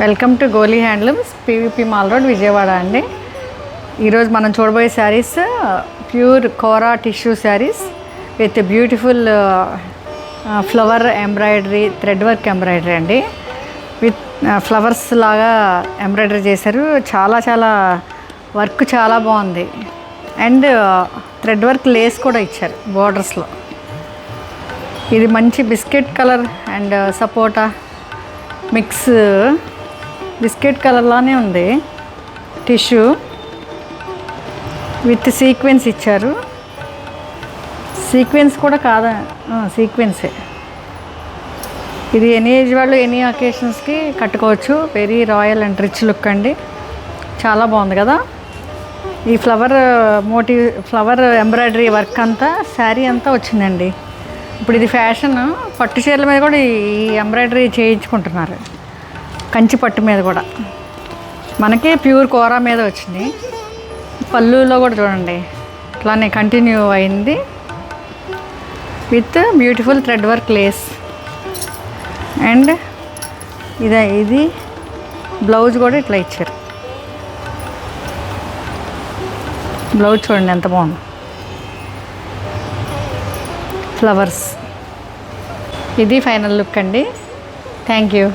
Welcome to Goli handlooms, PVP mall road, Vijayawada అండి. ఈరోజు మనం చూడబోయే sarees pure kora tissue sarees with beautiful flower embroidery, thread work embroidery అండి. విత్ ఫ్లవర్స్ లాగా ఎంబ్రాయిడరీ చేశారు. చాలా వర్క్ చాలా బాగుంది. అండ్ థ్రెడ్ వర్క్ లేస్ కూడా ఇచ్చారు బోర్డర్స్లో. ఇది మంచి biscuit colour and sapota mix, biscuit కలర్లానే ఉంది. టిష్యూ విత్ సీక్వెన్స్ ఇచ్చారు. సీక్వెన్స్ కూడా కాదా, సీక్వెన్సే. ఇది ఎనీ ఏజ్ వాళ్ళు ఎనీ అకేషన్స్కి కట్టుకోవచ్చు. Very royal and rich look అండి. చాలా బాగుంది కదా. ఈ flower motif, flower embroidery work అంతా శారీ అంతా వచ్చిందండి. ఇప్పుడు ఇది ఫ్యాషన్. పట్టు చీరల మీద కూడా ఈ ఎంబ్రాయిడరీ చేయించుకుంటున్నారు. కంచి పట్టు మీద కూడా మనకి ప్యూర్ కోరా మీద వచ్చింది. పళ్ళులో కూడా చూడండి ఇట్లానే కంటిన్యూ అయింది with beautiful thread work lace. And ఇది బ్లౌజ్ కూడా ఇట్లా ఇచ్చారు. బ్లౌజ్ చూడండి ఎంత బాగుంది. ఫ్లవర్స్. ఇది ఫైనల్ లుక్ అండి. Thank you.